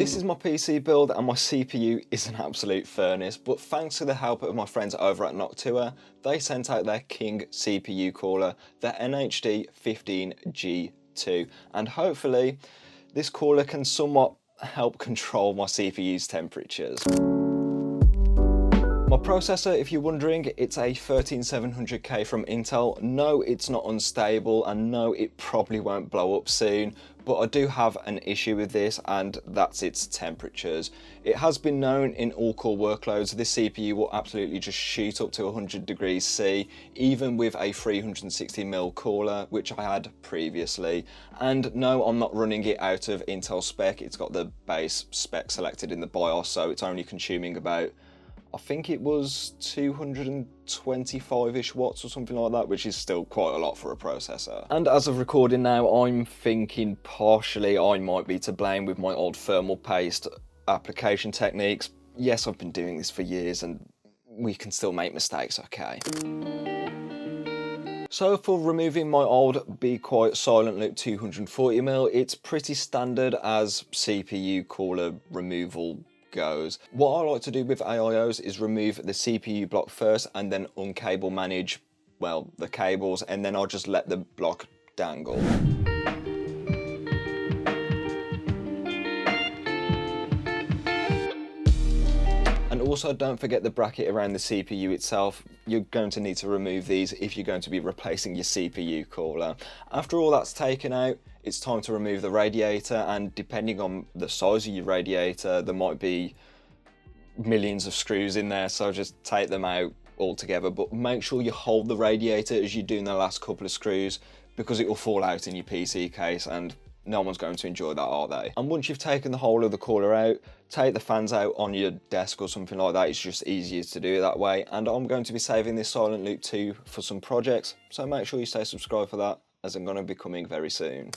This is my PC build and my CPU is an absolute furnace, but thanks to the help of my friends over at Noctua, they sent out their king CPU cooler, the NH-D15 G2, and hopefully this cooler can somewhat help control my CPU's temperatures. My processor, if you're wondering, it's a 13700K from Intel. No, it's not unstable, and no, it probably won't blow up soon, but I do have an issue with this, and that's its temperatures. It has been known in all-core workloads, this CPU will absolutely just shoot up to 100 degrees C, even with a 360mm cooler, which I had previously. And no, I'm not running it out of Intel spec, it's got the base spec selected in the BIOS, so it's only consuming about, I think it was 225-ish watts or something like that, which is still quite a lot for a processor. And as of recording now, I'm thinking partially I might be to blame with my old thermal paste application techniques. Yes, I've been doing this for years and we can still make mistakes, okay? So for removing my old Be Quiet Silent Loop 240mm, it's pretty standard as CPU cooler removal goes. What I like to do with AIOs is remove the CPU block first and then uncable manage, well, the cables, and then I'll just let the block dangle. And also don't forget the bracket around the CPU itself. You're going to need to remove these if you're going to be replacing your CPU cooler. After all that's taken out, it's time to remove the radiator, and depending on the size of your radiator, there might be millions of screws in there, so just take them out altogether, but make sure you hold the radiator as you do in the last couple of screws, because it will fall out in your PC case and no one's going to enjoy that, are they? And once you've taken the whole of the cooler out, take the fans out on your desk or something like that. It's just easier to do it that way. And I'm going to be saving this Silent Loop 2 for some projects, so make sure you stay subscribed for that, as I'm going to be coming very soon.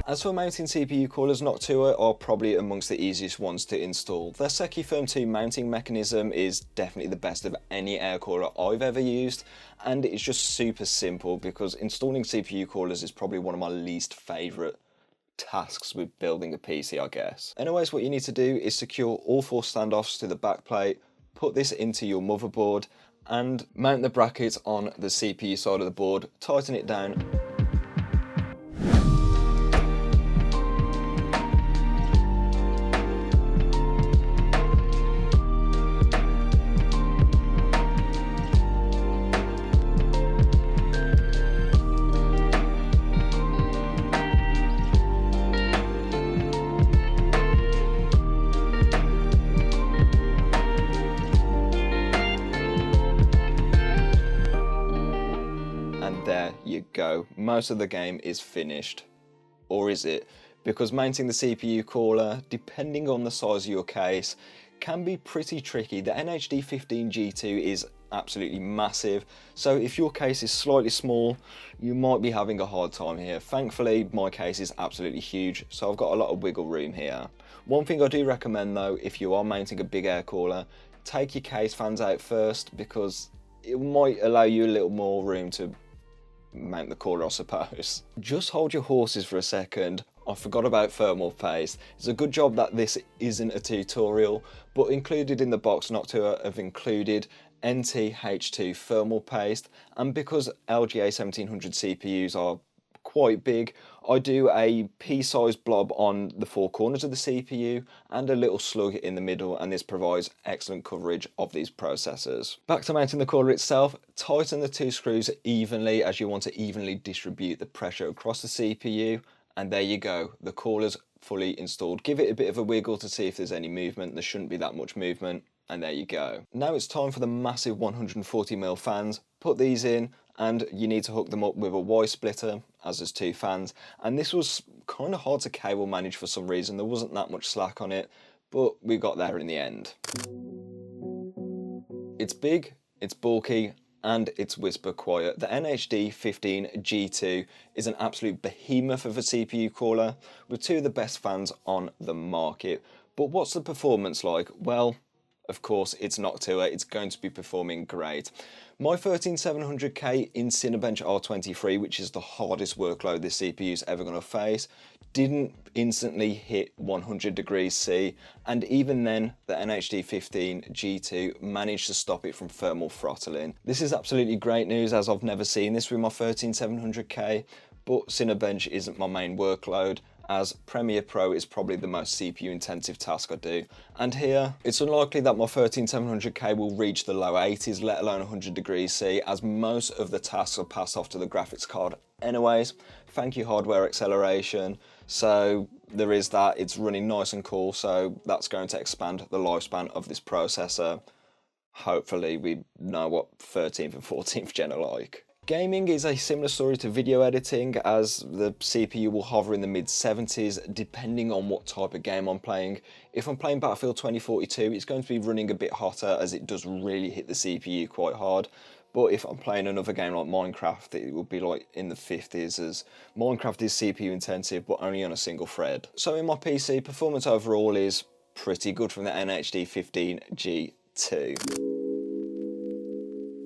As for mounting CPU coolers, Noctua are probably amongst the easiest ones to install. Their SecuFirm 2 mounting mechanism is definitely the best of any air cooler I've ever used, and it's just super simple because installing CPU coolers is probably one of my least favourite tasks with building a PC, I guess. Anyways, what you need to do is secure all 4 standoffs to the backplate, put this into your motherboard, and mount the bracket on the CPU side of the board, tighten it down. There you go, most of the game is finished. Or is it? Because mounting the CPU cooler, depending on the size of your case, can be pretty tricky. The NH-D15 G2 is absolutely massive, so if your case is slightly small, you might be having a hard time here. Thankfully, my case is absolutely huge, so I've got a lot of wiggle room here. One thing I do recommend though, if you are mounting a big air cooler, take your case fans out first, because it might allow you a little more room to mount the cooler, I suppose. Just hold your horses for a second. I forgot about thermal paste. It's a good job that this isn't a tutorial, but included in the box, Noctua have included NT-H2 thermal paste, and because LGA 1700 CPUs are quite big, I do a pea-sized blob on the 4 corners of the CPU and a little slug in the middle, and this provides excellent coverage of these processors. Back to mounting the cooler itself, tighten the 2 screws evenly as you want to evenly distribute the pressure across the CPU, and there you go, the cooler's fully installed. Give it a bit of a wiggle to see if there's any movement. There shouldn't be that much movement, and there you go. Now it's time for the massive 140mm fans. Put these in, and you need to hook them up with a Y splitter, as there's 2 fans, and this was kind of hard to cable manage for some reason. There wasn't that much slack on it, but we got there in the end. It's big, it's bulky, and it's whisper quiet. The NH-D15 G2 is an absolute behemoth of a CPU cooler with 2 of the best fans on the market. But what's the performance like? Well, of course it's Noctua, it's going to be performing great. My 13700K in Cinebench R23, which is the hardest workload this CPU is ever going to face, didn't instantly hit 100 degrees C, and even then the NH-D15 G2 managed to stop it from thermal throttling. This is absolutely great news, as I've never seen this with my 13700K, but Cinebench isn't my main workload, as Premiere Pro is probably the most CPU intensive task I do. And here, it's unlikely that my 13700K will reach the low 80s, let alone 100 degrees C, as most of the tasks are passed off to the graphics card anyways. Thank you, hardware acceleration. So there is that, it's running nice and cool, so that's going to expand the lifespan of this processor. Hopefully we know what 13th and 14th gen are like. Gaming is a similar story to video editing, as the CPU will hover in the mid-70s depending on what type of game I'm playing. If I'm playing Battlefield 2042, it's going to be running a bit hotter, as it does really hit the CPU quite hard. But if I'm playing another game like Minecraft, it will be like in the 50s, as Minecraft is CPU intensive but only on a single thread. So in my PC, performance overall is pretty good from the NH-D15 G2.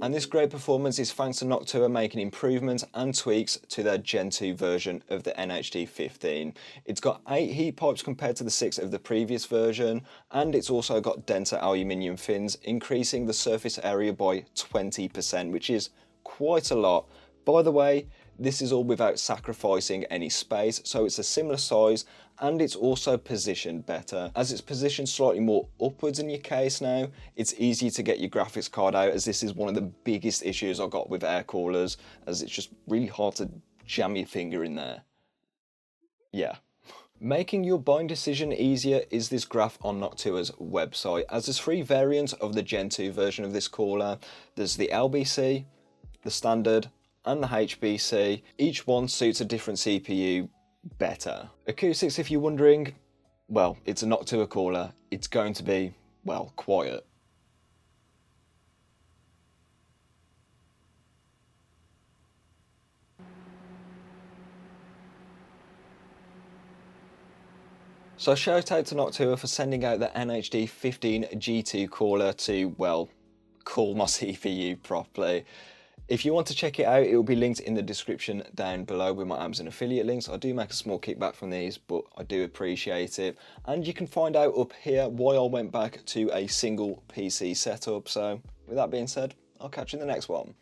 And this great performance is thanks to Noctua making improvements and tweaks to their Gen 2 version of the NH-D15. It's got 8 heat pipes compared to the 6 of the previous version, and it's also got denser aluminium fins, increasing the surface area by 20%, which is quite a lot. By the way, this is all without sacrificing any space, so it's a similar size, and it's also positioned better. As it's positioned slightly more upwards in your case now, it's easier to get your graphics card out, as this is one of the biggest issues I got with air coolers, as it's just really hard to jam your finger in there. Yeah. Making your buying decision easier is this graph on Noctua's website, as there's 3 variants of the Gen 2 version of this cooler. There's the LBC, the standard, and the HBC. Each one suits a different CPU better. Acoustics, if you're wondering, well, it's a Noctua cooler. It's going to be, well, quiet. So shout out to Noctua for sending out the NH-D15 G2 cooler to, well, cool my CPU properly. If you want to check it out, it will be linked in the description down below with my Amazon affiliate links. I do make a small kickback from these, but I do appreciate it. And you can find out up here why I went back to a single PC setup. So with that being said, I'll catch you in the next one.